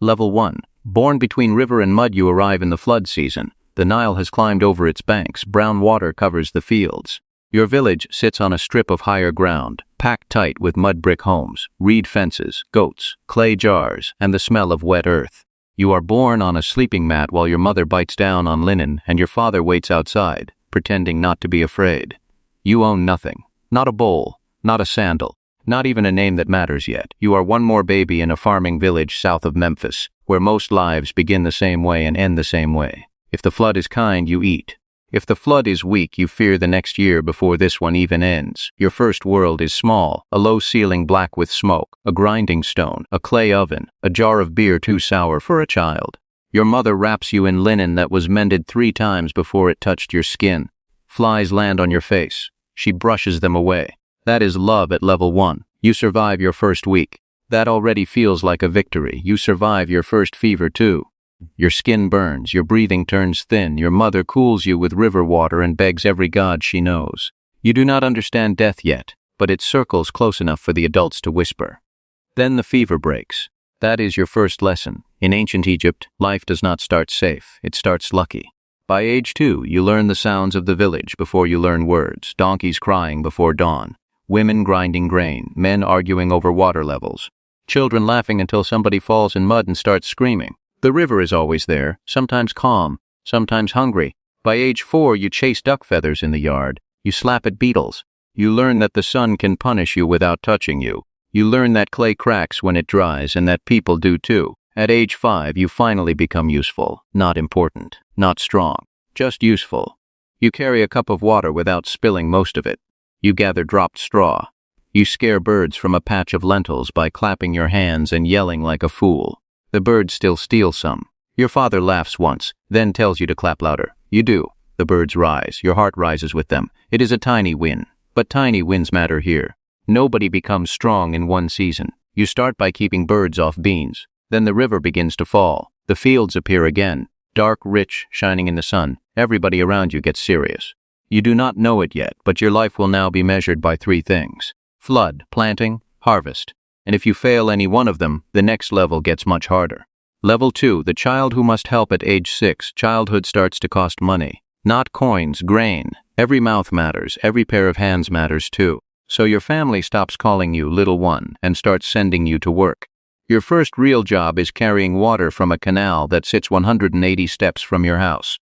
Level 1. Born between river and mud, you arrive in the flood season. The Nile has climbed over its banks, brown water covers the fields. Your village sits on a strip of higher ground, packed tight with mud brick homes, reed fences, goats, clay jars, and the smell of wet earth. You are born on a sleeping mat while your mother bites down on linen and your father waits outside, pretending not to be afraid. You own nothing. Not a bowl, not a sandal, not even a name that matters yet. You are one more baby in a farming village south of Memphis, where most lives begin the same way and end the same way. If the flood is kind, you eat. If the flood is weak, you fear the next year before this one even ends. Your first world is small, a low ceiling black with smoke, a grinding stone, a clay oven, a jar of beer too sour for a child. Your mother wraps you in linen that was mended 3 times before it touched your skin. Flies land on your face. She brushes them away. That is love at level 1. You survive your first week. That already feels like a victory. You survive your first fever too. Your skin burns, your breathing turns thin, your mother cools you with river water and begs every god she knows. You do not understand death yet, but it circles close enough for the adults to whisper. Then the fever breaks. That is your first lesson. In ancient Egypt, life does not start safe, it starts lucky. By age 2, you learn the sounds of the village before you learn words, donkeys crying before dawn, women grinding grain, men arguing over water levels, children laughing until somebody falls in mud and starts screaming. The river is always there, sometimes calm, sometimes hungry. By age 4, you chase duck feathers in the yard. You slap at beetles. You learn that the sun can punish you without touching you. You learn that clay cracks when it dries and that people do too. At age 5, you finally become useful, not important, not strong, just useful. You carry a cup of water without spilling most of it. You gather dropped straw. You scare birds from a patch of lentils by clapping your hands and yelling like a fool. The birds still steal some. Your father laughs once, then tells you to clap louder. You do. The birds rise. Your heart rises with them. It is a tiny win. But tiny wins matter here. Nobody becomes strong in one season. You start by keeping birds off beans. Then the river begins to fall. The fields appear again. Dark, rich, shining in the sun. Everybody around you gets serious. You do not know it yet, but your life will now be measured by 3 things. Flood, planting, harvest. And if you fail any one of them, the next level gets much harder. Level 2, the child who must help at age 6. Childhood starts to cost money. Not coins, grain. Every mouth matters, every pair of hands matters too. So your family stops calling you little one and starts sending you to work. Your first real job is carrying water from a canal that sits 180 steps from your house.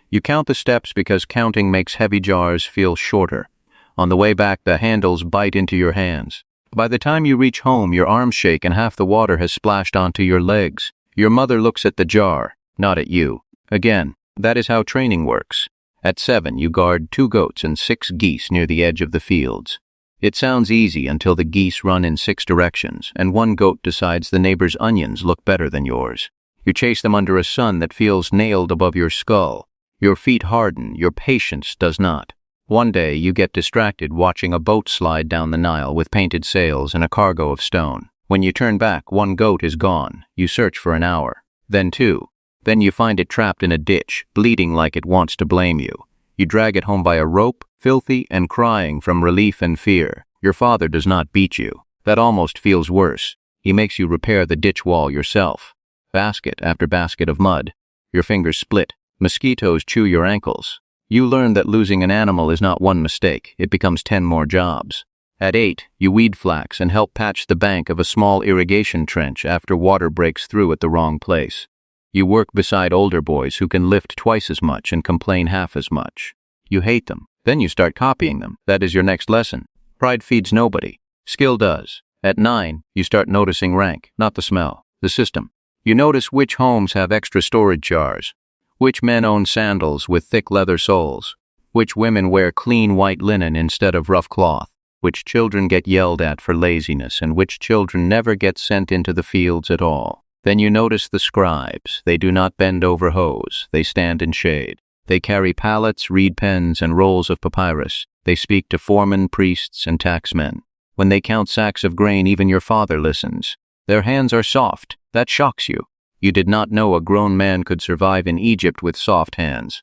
You count the steps because counting makes heavy jars feel shorter. On the way back, the handles bite into your hands. By the time you reach home, your arms shake and half the water has splashed onto your legs. Your mother looks at the jar, not at you. Again, that is how training works. At 7, you guard 2 goats and 6 geese near the edge of the fields. It sounds easy until the geese run in 6 directions, and one goat decides the neighbor's onions look better than yours. You chase them under a sun that feels nailed above your skull. Your feet harden, your patience does not. One day, you get distracted watching a boat slide down the Nile with painted sails and a cargo of stone. When you turn back, 1 goat is gone. You search for an hour. Then 2. Then you find it trapped in a ditch, bleeding like it wants to blame you. You drag it home by a rope, filthy and crying from relief and fear. Your father does not beat you. That almost feels worse. He makes you repair the ditch wall yourself. Basket after basket of mud. Your fingers split. Mosquitoes chew your ankles. You learn that losing an animal is not one mistake, it becomes 10 more jobs. At 8, you weed flax and help patch the bank of a small irrigation trench after water breaks through at the wrong place. You work beside older boys who can lift twice as much and complain half as much. You hate them. Then you start copying them. That is your next lesson. Pride feeds nobody. Skill does. At 9, you start noticing rank, not the smell, the system. You notice which homes have extra storage jars. Which men own sandals with thick leather soles? Which women wear clean white linen instead of rough cloth? Which children get yelled at for laziness and which children never get sent into the fields at all? Then you notice the scribes. They do not bend over hoes. They stand in shade. They carry pallets, reed pens, and rolls of papyrus. They speak to foremen, priests, and taxmen. When they count sacks of grain, even your father listens. Their hands are soft. That shocks you. You did not know a grown man could survive in Egypt with soft hands.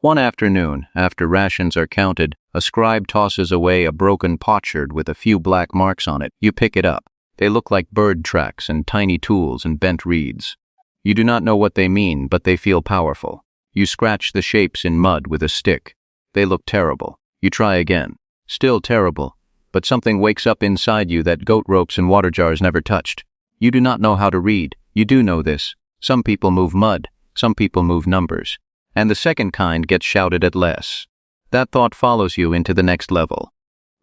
One afternoon, after rations are counted, a scribe tosses away a broken potsherd with a few black marks on it. You pick it up. They look like bird tracks and tiny tools and bent reeds. You do not know what they mean, but they feel powerful. You scratch the shapes in mud with a stick. They look terrible. You try again. Still terrible. But something wakes up inside you that goat ropes and water jars never touched. You do not know how to read. You do know this. Some people move mud. Some people move numbers. And the second kind gets shouted at less. That thought follows you into the next level.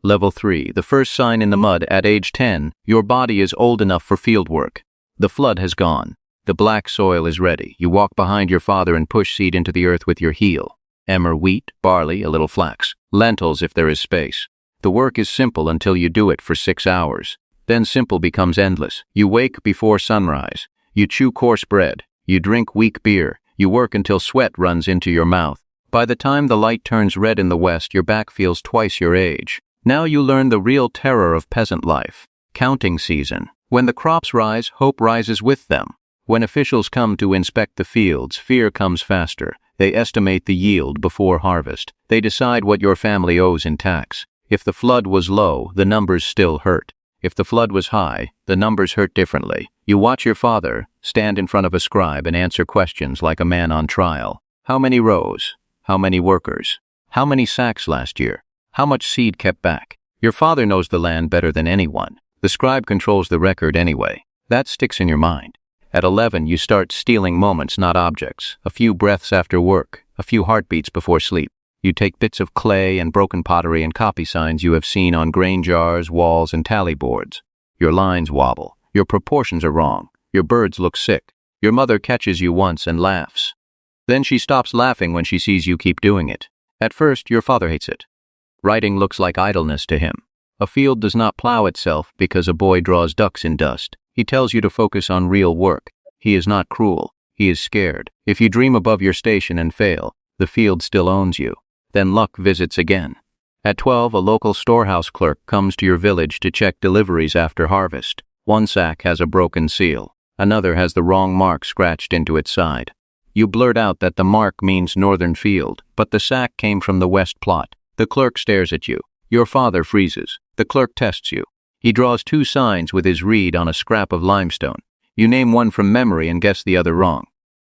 Level 3, the first sign in the mud at age 10, your body is old enough for field work. The flood has gone. The black soil is ready. You walk behind your father and push seed into the earth with your heel. Emmer wheat, barley, a little flax, lentils if there is space. The work is simple until you do it for 6 hours. Then simple becomes endless. You wake before sunrise. You chew coarse bread. You drink weak beer. You work until sweat runs into your mouth. By the time the light turns red in the west, your back feels twice your age. Now you learn the real terror of peasant life. Counting season. When the crops rise, hope rises with them. When officials come to inspect the fields, fear comes faster. They estimate the yield before harvest. They decide what your family owes in tax. If the flood was low, the numbers still hurt. If the flood was high, the numbers hurt differently. You watch your father stand in front of a scribe and answer questions like a man on trial. How many rows? How many workers? How many sacks last year? How much seed kept back? Your father knows the land better than anyone. The scribe controls the record anyway. That sticks in your mind. At 11, you start stealing moments, not objects. A few breaths after work, a few heartbeats before sleep. You take bits of clay and broken pottery and copy signs you have seen on grain jars, walls, and tally boards. Your lines wobble. Your proportions are wrong. Your birds look sick. Your mother catches you once and laughs. Then she stops laughing when she sees you keep doing it. At first, your father hates it. Writing looks like idleness to him. A field does not plow itself because a boy draws ducks in dust. He tells you to focus on real work. He is not cruel. He is scared. If you dream above your station and fail, the field still owns you. Then luck visits again. At 12, a local storehouse clerk comes to your village to check deliveries after harvest. One sack has a broken seal. Another has the wrong mark scratched into its side. You blurt out that the mark means northern field, but the sack came from the west plot. The clerk stares at you. Your father freezes. The clerk tests you. He draws 2 signs with his reed on a scrap of limestone. You name one from memory and guess the other wrong.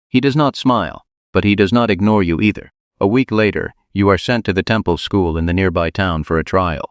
He does not smile, but he does not ignore you either. A week later, you are sent to the temple school in the nearby town for a trial.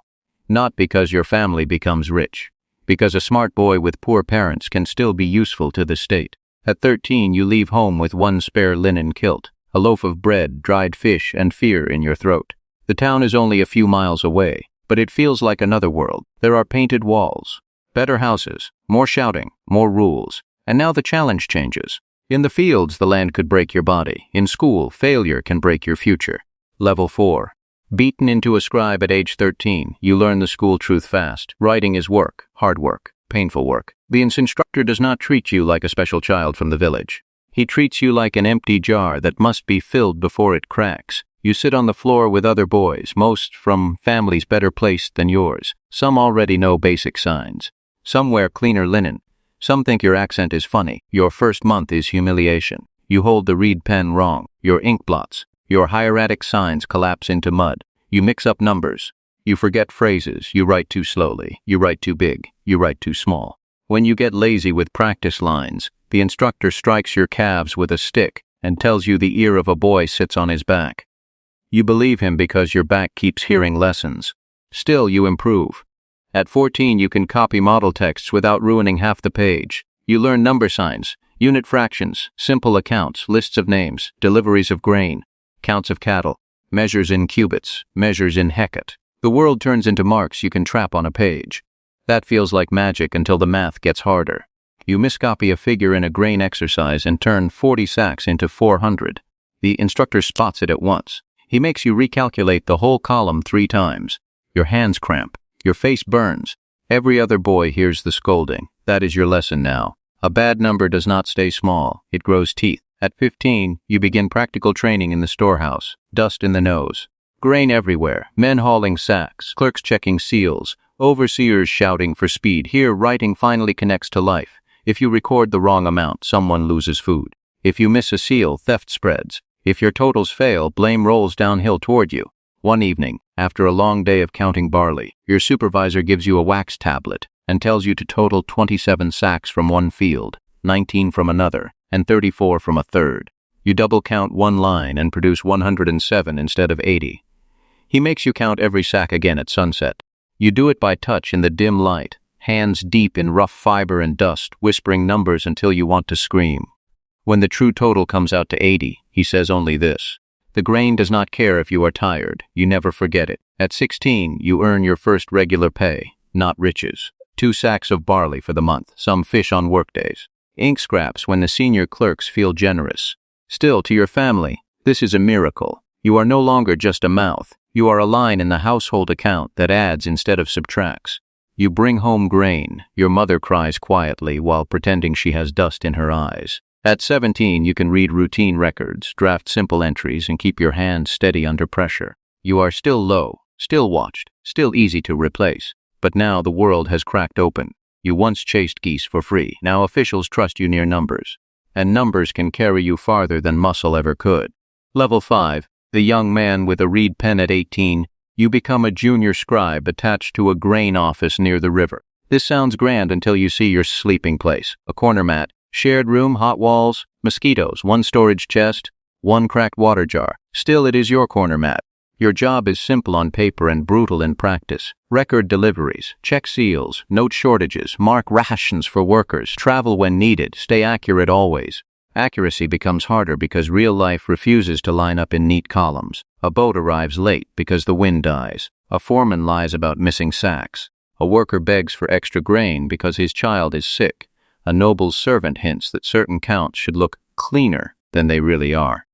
Not because your family becomes rich, because a smart boy with poor parents can still be useful to the state. At 13, you leave home with 1 spare linen kilt, a loaf of bread, dried fish, and fear in your throat. The town is only a few miles away, but it feels like another world. There are painted walls, better houses, more shouting, more rules. And now the challenge changes. In the fields, the land could break your body. In school, failure can break your future. Level 4. Beaten into a scribe at age 13, you learn the school truth fast. Writing is work, hard work, painful work. The instructor does not treat you like a special child from the village. He treats you like an empty jar that must be filled before it cracks. You sit on the floor with other boys, most from families better placed than yours. Some already know basic signs. Some wear cleaner linen. Some think your accent is funny. Your first month is humiliation. You hold the reed pen wrong. Your ink blots. Your hieratic signs collapse into mud. You mix up numbers. You forget phrases. You write too slowly. You write too big. You write too small. When you get lazy with practice lines, the instructor strikes your calves with a stick and tells you the ear of a boy sits on his back. You believe him because your back keeps hearing lessons. Still, you improve. At 14, you can copy model texts without ruining half the page. You learn number signs, unit fractions, simple accounts, lists of names, deliveries of grain, counts of cattle, measures in cubits, measures in hecot. The world turns into marks you can trap on a page. That feels like magic until the math gets harder. You miscopy a figure in a grain exercise and turn 40 sacks into 400. The instructor spots it at once. He makes you recalculate the whole column 3 times. Your hands cramp. Your face burns. Every other boy hears the scolding. That is your lesson now. A bad number does not stay small. It grows teeth. At 15, you begin practical training in the storehouse. Dust in the nose. Grain everywhere. Men hauling sacks. Clerks checking seals. Overseers shouting for speed. Here, writing finally connects to life. If you record the wrong amount, someone loses food. If you miss a seal, theft spreads. If your totals fail, blame rolls downhill toward you. One evening, after a long day of counting barley, your supervisor gives you a wax tablet and tells you to total 27 sacks from one field. 19 from another, and 34 from a third. You double count one line and produce 107 instead of 80. He makes you count every sack again at sunset. You do it by touch in the dim light, hands deep in rough fiber and dust, whispering numbers until you want to scream. When the true total comes out to 80, he says only this: the grain does not care if you are tired, you never forget it. At 16, you earn your first regular pay, not riches. 2 sacks of barley for the month, some fish on workdays. Ink scraps when the senior clerks feel generous. Still, to your family, this is a miracle. You are no longer just a mouth. You are a line in the household account that adds instead of subtracts. You bring home grain. Your mother cries quietly while pretending she has dust in her eyes. At 17, you can read routine records, draft simple entries, and keep your hands steady under pressure. You are still low, still watched, still easy to replace. But now the world has cracked open. You once chased geese for free. Now officials trust you near numbers. And numbers can carry you farther than muscle ever could. Level 5. The young man with a reed pen at 18. You become a junior scribe attached to a grain office near the river. This sounds grand until you see your sleeping place. A corner mat, shared room, hot walls, mosquitoes, 1 storage chest, 1 cracked water jar. Still, it is your corner mat. Your job is simple on paper and brutal in practice. Record deliveries, check seals, note shortages, mark rations for workers, travel when needed, stay accurate always. Accuracy becomes harder because real life refuses to line up in neat columns. A boat arrives late because the wind dies. A foreman lies about missing sacks. A worker begs for extra grain because his child is sick. A noble's servant hints that certain counts should look cleaner than they really are.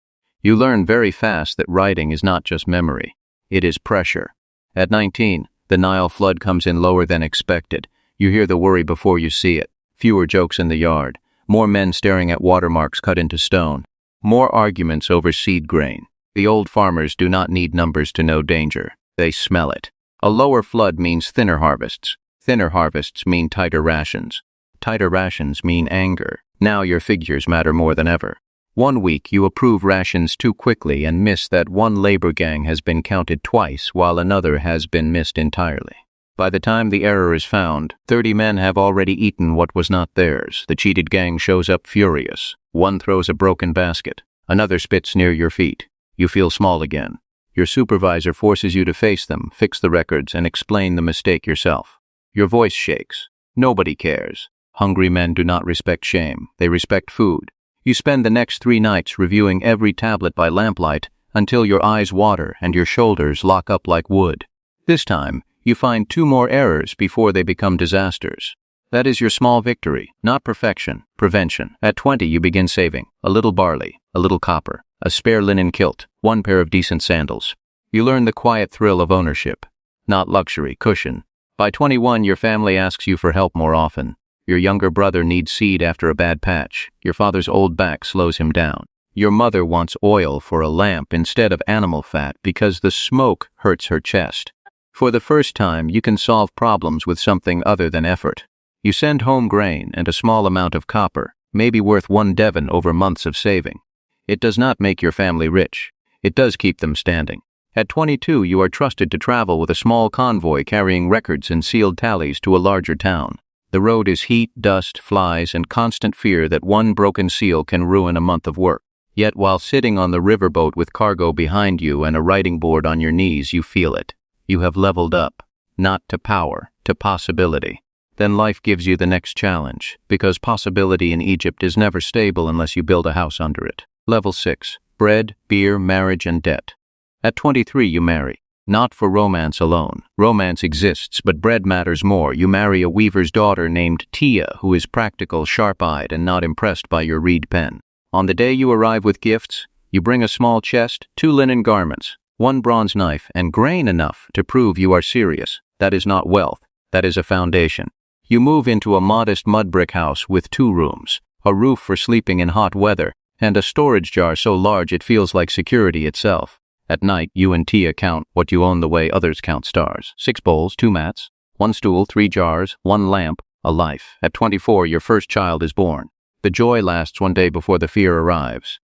You learn very fast that writing is not just memory. It is pressure. At 19, the Nile flood comes in lower than expected. You hear the worry before you see it. Fewer jokes in the yard. More men staring at watermarks cut into stone. More arguments over seed grain. The old farmers do not need numbers to know danger. They smell it. A lower flood means thinner harvests. Thinner harvests mean tighter rations. Tighter rations mean anger. Now your figures matter more than ever. 1 week you approve rations too quickly and miss that one labor gang has been counted twice while another has been missed entirely. By the time the error is found, 30 men have already eaten what was not theirs. The cheated gang shows up furious. One throws a broken basket. Another spits near your feet. You feel small again. Your supervisor forces you to face them, fix the records, and explain the mistake yourself. Your voice shakes. Nobody cares. Hungry men do not respect shame. They respect food. You spend the next 3 nights reviewing every tablet by lamplight until your eyes water and your shoulders lock up like wood. This time, you find 2 more errors before they become disasters. That is your small victory, not perfection, prevention. At 20, you begin saving. A little barley, a little copper, a spare linen kilt, 1 pair of decent sandals. You learn the quiet thrill of ownership, not luxury, cushion. By 21, your family asks you for help more often. Your younger brother needs seed after a bad patch. Your father's old back slows him down. Your mother wants oil for a lamp instead of animal fat because the smoke hurts her chest. For the first time, you can solve problems with something other than effort. You send home grain and a small amount of copper, maybe worth 1 devon over months of saving. It does not make your family rich. It does keep them standing. At 22, you are trusted to travel with a small convoy carrying records and sealed tallies to a larger town. The road is heat, dust, flies, and constant fear that 1 broken seal can ruin a month of work. Yet while sitting on the riverboat with cargo behind you and a writing board on your knees, you feel it. You have leveled up, not to power, to possibility. Then life gives you the next challenge, because possibility in Egypt is never stable unless you build a house under it. Level 6. Bread, beer, marriage, and debt. At 23, you marry. Not for romance alone. Romance exists, but bread matters more. You marry a weaver's daughter named Tia, who is practical, sharp-eyed, and not impressed by your reed pen. On the day you arrive with gifts, you bring a small chest, 2 linen garments, 1 bronze knife, and grain enough to prove you are serious. That is not wealth. That is a foundation. You move into a modest mud brick house with 2 rooms, a roof for sleeping in hot weather, and a storage jar so large it feels like security itself. At night, you and Tia count what you own the way others count stars. 6 bowls, 2 mats, 1 stool, 3 jars, 1 lamp, a life. At 24, your first child is born. The joy lasts 1 day before the fear arrives.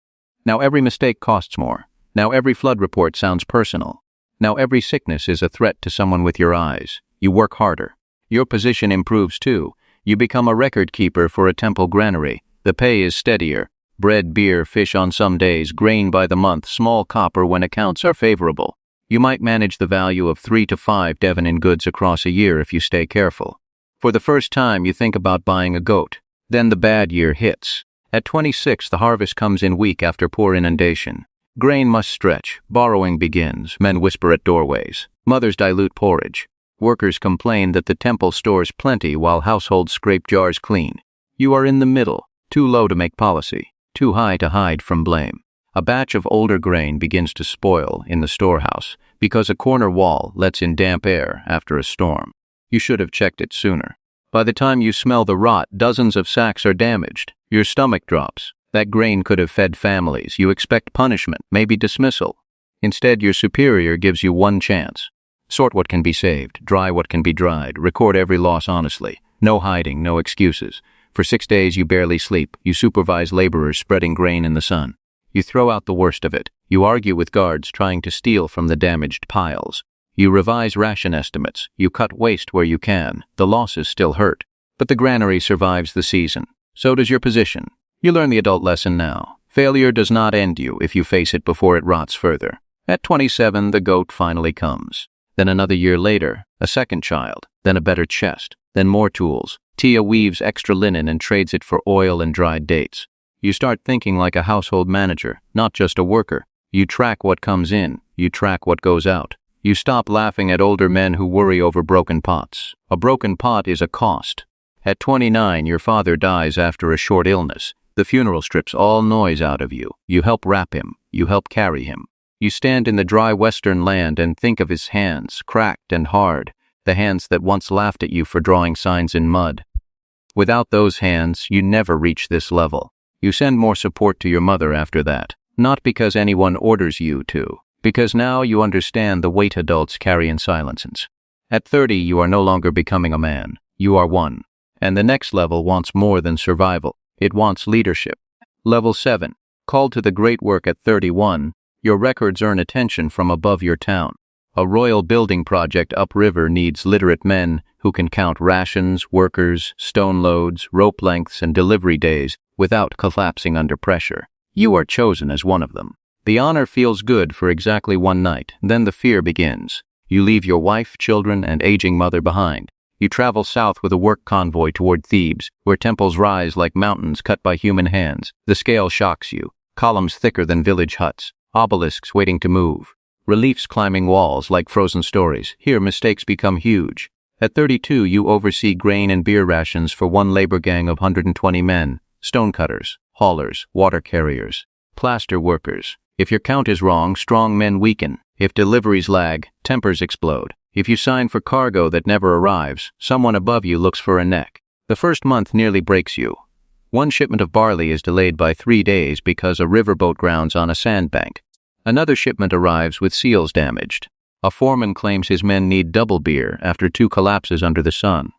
Now every mistake costs more. Now every flood report sounds personal. Now every sickness is a threat to someone with your eyes. You work harder. Your position improves too. You become a record keeper for a temple granary, The pay is steadier. Bread, beer, fish on some days, grain by the month, small copper when accounts are favorable. You might manage the value of 3 to 5 Devon in goods across a year if you stay careful. For the first time, you think about buying a goat. Then the bad year hits. At 26, the harvest comes in weak after poor inundation. Grain must stretch. Borrowing begins. Men whisper at doorways. Mothers dilute porridge. Workers complain that the temple stores plenty while households scrape jars clean. You are in the middle, too low to make policy, too high to hide from blame. A batch of older grain begins to spoil in the storehouse because a corner wall lets in damp air after a storm. You should have checked it sooner. By the time you smell the rot, dozens of sacks are damaged. Your stomach drops. That grain could have fed families. You expect punishment, maybe dismissal. Instead, your superior gives you one chance. Sort what can be saved, dry what can be dried, record every loss honestly. No hiding, no excuses. For 6 days you barely sleep. You supervise laborers spreading grain in the sun. You throw out the worst of it. You argue with guards trying to steal from the damaged piles. You revise ration estimates. You cut waste where you can. The losses still hurt. But the granary survives the season. So does your position. You learn the adult lesson now. Failure does not end you if you face it before it rots further. At 27, the goat finally comes. Then another year later, a second child. Then a better chest. Then more tools. Tia weaves extra linen and trades it for oil and dried dates. You start thinking like a household manager, not just a worker. You track what comes in. You track what goes out. You stop laughing at older men who worry over broken pots. A broken pot is a cost. At 29, your father dies after a short illness. The funeral strips all noise out of you. You help wrap him. You help carry him. You stand in the dry western land and think of his hands, cracked and hard, the hands that once laughed at you for drawing signs in mud. Without those hands, you never reach this level. You send more support to your mother after that, not because anyone orders you to, because now you understand the weight adults carry in silences. At 30, you are no longer becoming a man. You are one. And the next level wants more than survival. It wants leadership. Level 7. Called to the great work at 31, your records earn attention from above your town. A royal building project upriver needs literate men who can count rations, workers, stone loads, rope lengths, and delivery days without collapsing under pressure. You are chosen as one of them. The honor feels good for exactly one night. Then the fear begins. You leave your wife, children, and aging mother behind. You travel south with a work convoy toward Thebes, where temples rise like mountains cut by human hands. The scale shocks you. Columns thicker than village huts. Obelisks waiting to move. Reliefs climbing walls like frozen stories. Here mistakes become huge. At 32, you oversee grain and beer rations for one labor gang of 120 men. Stonecutters, haulers, water carriers, plaster workers. If your count is wrong, strong men weaken. If deliveries lag, tempers explode. If you sign for cargo that never arrives, someone above you looks for a neck. The first month nearly breaks you. One shipment of barley is delayed by 3 days because a riverboat grounds on a sandbank. Another shipment arrives with seals damaged. A foreman claims his men need double beer after 2 collapses under the sun.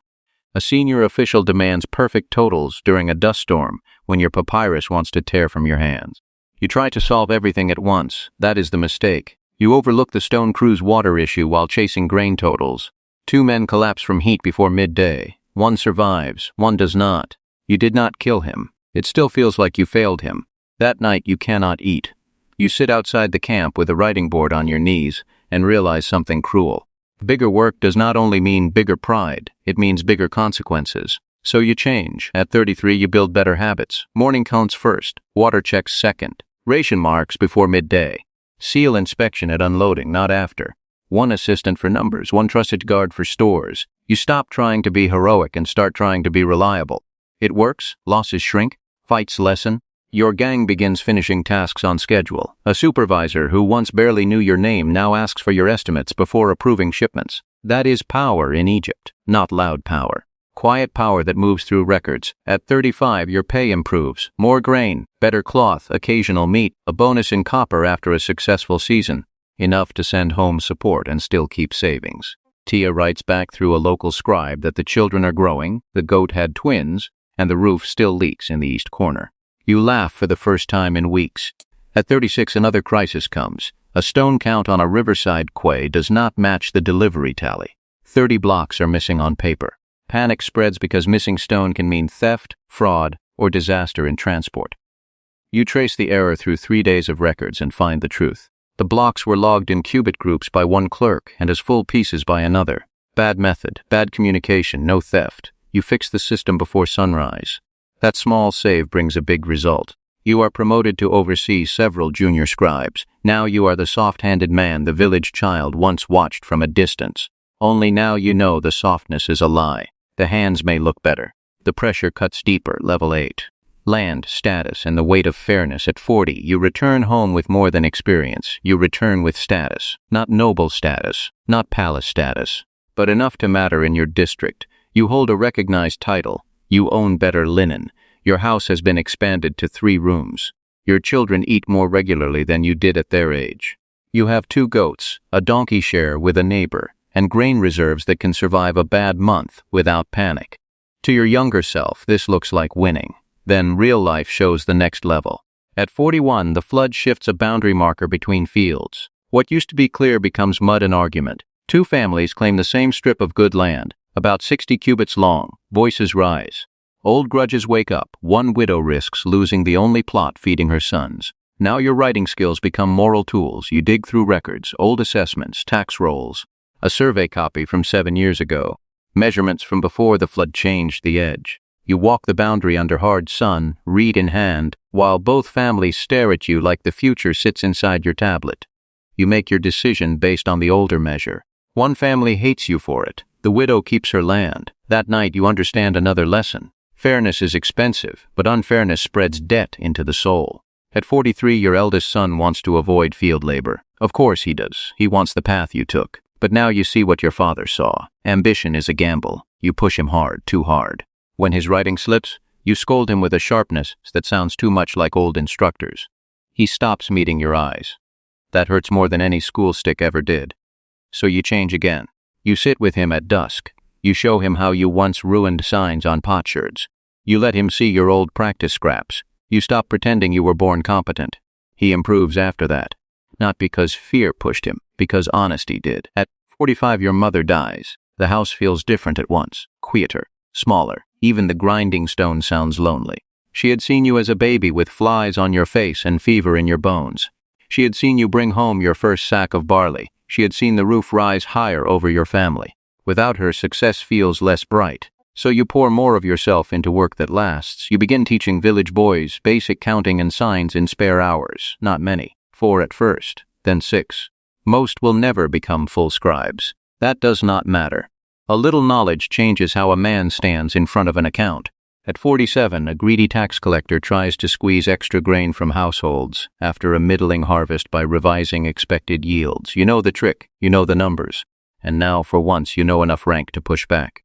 A senior official demands perfect totals during a dust storm when your papyrus wants to tear from your hands. You try to solve everything at once. That is the mistake. You overlook the stone crew's water issue while chasing grain totals. 2 men collapse from heat before midday. One survives, one does not. You did not kill him. It still feels like you failed him. That night you cannot eat. You sit outside the camp with a writing board on your knees and realize something cruel. Bigger work does not only mean bigger pride, it means bigger consequences. So you change. At 33, you build better habits. Morning counts first, water checks second, ration marks before midday. Seal inspection at unloading, not after. One assistant for numbers, one trusted guard for stores. You stop trying to be heroic and start trying to be reliable. It works, losses shrink, fights lessen. Your gang begins finishing tasks on schedule. A supervisor who once barely knew your name now asks for your estimates before approving shipments. That is power in Egypt, not loud power. Quiet power that moves through records. At 35, your pay improves. More grain, better cloth, occasional meat, a bonus in copper after a successful season. Enough to send home support and still keep savings. Tia writes back through a local scribe that the children are growing, the goat had twins, and the roof still leaks in the east corner. You laugh for the first time in weeks. At 36, another crisis comes. A stone count on a riverside quay does not match the delivery tally. 30 blocks are missing on paper. Panic spreads because missing stone can mean theft, fraud, or disaster in transport. You trace the error through 3 days of records and find the truth. The blocks were logged in qubit groups by one clerk and as full pieces by another. Bad method, bad communication, no theft. You fix the system before sunrise. That small save brings a big result. You are promoted to oversee several junior scribes. Now you are the soft-handed man the village child once watched from a distance. Only now you know the softness is a lie. The hands may look better. The pressure cuts deeper, level 8. Land, status, and the weight of fairness. At 40, you return home with more than experience. You return with status. Not noble status, not palace status, but enough to matter in your district. You hold a recognized title. You own better linen. Your house has been expanded to 3 rooms. Your children eat more regularly than you did at their age. You have 2 goats, a donkey share with a neighbor, and grain reserves that can survive a bad month without panic. To your younger self, this looks like winning. Then real life shows the next level. At 41, the flood shifts a boundary marker between fields. What used to be clear becomes mud and argument. 2 families claim the same strip of good land, about 60 cubits long. Voices rise. Old grudges wake up. One widow risks losing the only plot feeding her sons. Now your writing skills become moral tools. You dig through records, old assessments, tax rolls, a survey copy from 7 years ago, measurements from before the flood changed the edge. You walk the boundary under hard sun, reed in hand, while both families stare at you like the future sits inside your tablet. You make your decision based on the older measure. One family hates you for it. The widow keeps her land. That night you understand another lesson. Fairness is expensive, but unfairness spreads debt into the soul. At 43, your eldest son wants to avoid field labor. Of course he does. He wants the path you took. But now you see what your father saw. Ambition is a gamble. You push him hard, too hard. When his writing slips, you scold him with a sharpness that sounds too much like old instructors. He stops meeting your eyes. That hurts more than any school stick ever did. So you change again. You sit with him at dusk. You show him how you once ruined signs on potsherds. You let him see your old practice scraps. You stop pretending you were born competent. He improves after that. Not because fear pushed him, because honesty did. At 45, your mother dies. The house feels different at once, quieter, smaller. Even the grinding stone sounds lonely. She had seen you as a baby with flies on your face and fever in your bones. She had seen you bring home your first sack of barley. She had seen the roof rise higher over your family. Without her, success feels less bright. So you pour more of yourself into work that lasts. You begin teaching village boys basic counting and signs in spare hours. Not many. 4 at first, then 6. Most will never become full scribes. That does not matter. A little knowledge changes how a man stands in front of an account. At 47, a greedy tax collector tries to squeeze extra grain from households after a middling harvest by revising expected yields. You know the trick, you know the numbers, and now for once you know enough rank to push back.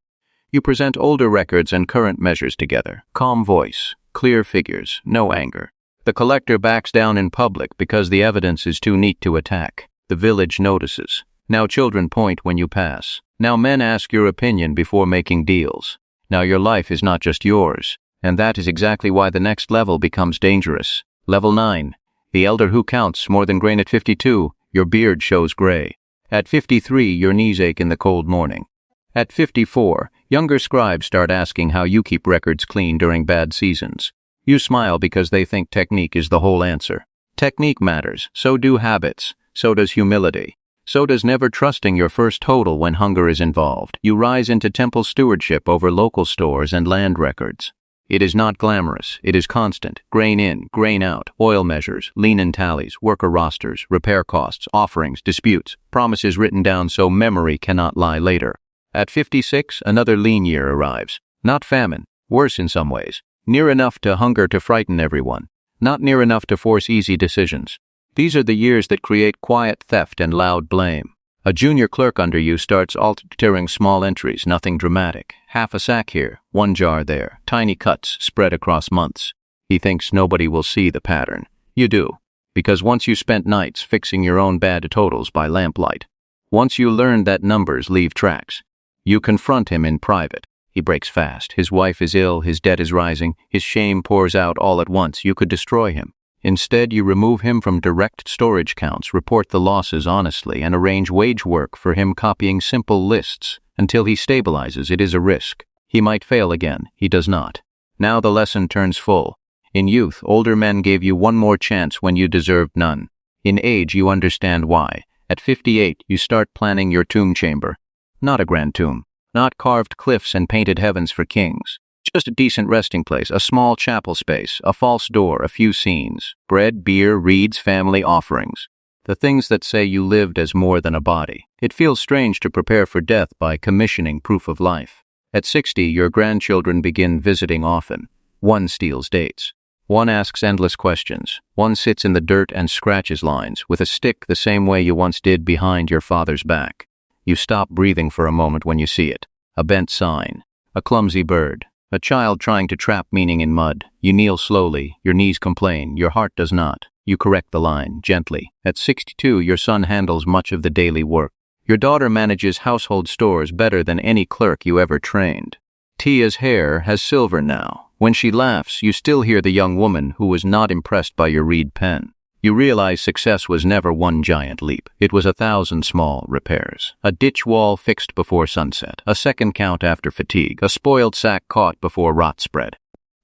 You present older records and current measures together. Calm voice, clear figures, no anger. The collector backs down in public because the evidence is too neat to attack. The village notices. Now children point when you pass. Now men ask your opinion before making deals. Now your life is not just yours, and that is exactly why the next level becomes dangerous. Level 9. The elder who counts more than grain. At 52, your beard shows gray. At 53, your knees ache in the cold morning. At 54, younger scribes start asking how you keep records clean during bad seasons. You smile because they think technique is the whole answer. Technique matters, so do habits, so does humility. So does never trusting your first total when hunger is involved. You rise into temple stewardship over local stores and land records. It is not glamorous, it is constant. Grain in, grain out, oil measures, lean-in tallies, worker rosters, repair costs, offerings, disputes, promises written down so memory cannot lie later. At 56, another lean year arrives. Not famine, worse in some ways. Near enough to hunger to frighten everyone. Not near enough to force easy decisions. These are the years that create quiet theft and loud blame. A junior clerk under you starts altering small entries, nothing dramatic. Half a sack here, 1 jar there, tiny cuts spread across months. He thinks nobody will see the pattern. You do, because once you spent nights fixing your own bad totals by lamplight. Once you learned that numbers leave tracks. You confront him in private. He breaks fast. His wife is ill, his debt is rising, his shame pours out all at once. You could destroy him. Instead, you remove him from direct storage counts, report the losses honestly, and arrange wage work for him copying simple lists. Until he stabilizes, it is a risk. He might fail again. He does not. Now the lesson turns full. In youth, older men gave you one more chance when you deserved none. In age, you understand why. At 58, you start planning your tomb chamber. Not a grand tomb. Not carved cliffs and painted heavens for kings. Just a decent resting place, a small chapel space, a false door, a few scenes. Bread, beer, reeds, family offerings. The things that say you lived as more than a body. It feels strange to prepare for death by commissioning proof of life. At 60, your grandchildren begin visiting often. One steals dates. One asks endless questions. One sits in the dirt and scratches lines with a stick the same way you once did behind your father's back. You stop breathing for a moment when you see it. A bent sign. A clumsy bird. A child trying to trap meaning in mud. You kneel slowly. Your knees complain. Your heart does not. You correct the line, gently. At 62, your son handles much of the daily work. Your daughter manages household stores better than any clerk you ever trained. Tia's hair has silver now. When she laughs, you still hear the young woman who was not impressed by your reed pen. You realize success was never one giant leap. It was 1,000 small repairs. A ditch wall fixed before sunset. A second count after fatigue. A spoiled sack caught before rot spread.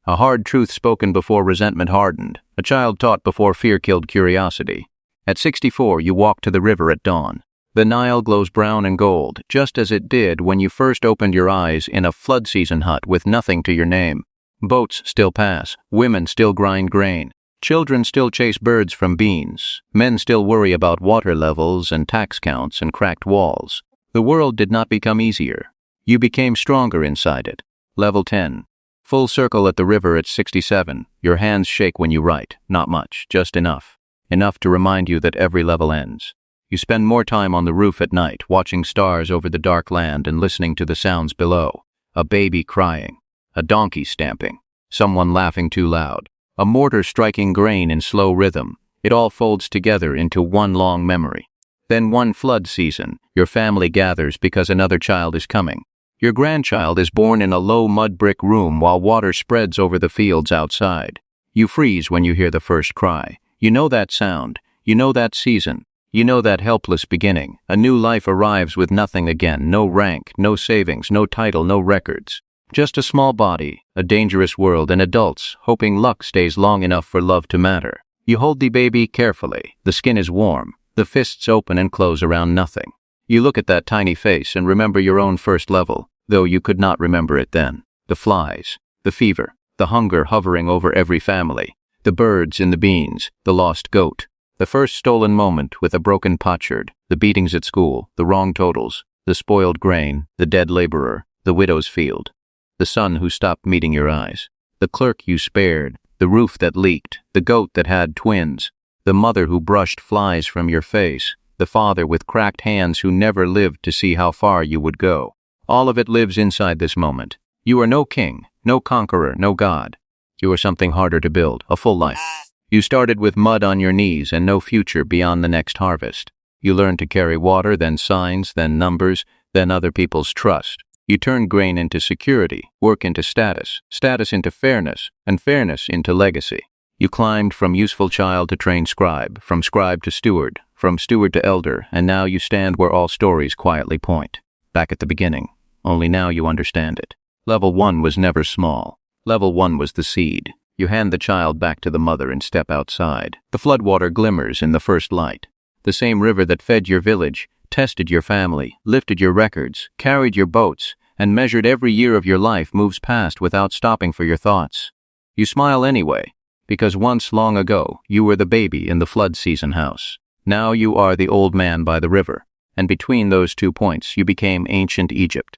A hard truth spoken before resentment hardened. A child taught before fear killed curiosity. At 64, you walk to the river at dawn. The Nile glows brown and gold, just as it did when you first opened your eyes in a flood season hut with nothing to your name. Boats still pass. Women still grind grain. Children still chase birds from beans. Men still worry about water levels and tax counts and cracked walls. The world did not become easier. You became stronger inside it. Level 10. Full circle at the river at 67. Your hands shake when you write. Not much, just enough. Enough to remind you that every level ends. You spend more time on the roof at night, watching stars over the dark land and listening to the sounds below. A baby crying. A donkey stamping. Someone laughing too loud. A mortar striking grain in slow rhythm. It all folds together into one long memory. Then one flood season, your family gathers because another child is coming. Your grandchild is born in a low mud brick room while water spreads over the fields outside. You freeze when you hear the first cry. You know that sound. You know that season. You know that helpless beginning. A new life arrives with nothing again. No rank, no savings, no title, no records. Just a small body, a dangerous world, and adults hoping luck stays long enough for love to matter. You hold the baby carefully. The skin is warm. The fists open and close around nothing. You look at that tiny face and remember your own first level, though you could not remember it then. The flies, the fever, the hunger hovering over every family, the birds in the beans, the lost goat, the first stolen moment with a broken potsherd, the beatings at school, the wrong totals, the spoiled grain, the dead laborer, the widow's field, the son who stopped meeting your eyes, the clerk you spared, the roof that leaked, the goat that had twins, the mother who brushed flies from your face, the father with cracked hands who never lived to see how far you would go. All of it lives inside this moment. You are no king, no conqueror, no god. You are something harder to build, a full life. You started with mud on your knees and no future beyond the next harvest. You learned to carry water, then signs, then numbers, then other people's trust. You turned grain into security, work into status, status into fairness, and fairness into legacy. You climbed from useful child to trained scribe, from scribe to steward, from steward to elder, and now you stand where all stories quietly point. Back at the beginning. Only now you understand it. Level 1 was never small. Level 1 was the seed. You hand the child back to the mother and step outside. The floodwater glimmers in the first light. The same river that fed your village, tested your family, lifted your records, carried your boats, and measured every year of your life moves past without stopping for your thoughts. You smile anyway, because once long ago you were the baby in the flood season house. Now you are the old man by the river, and between those 2 points you became ancient Egypt.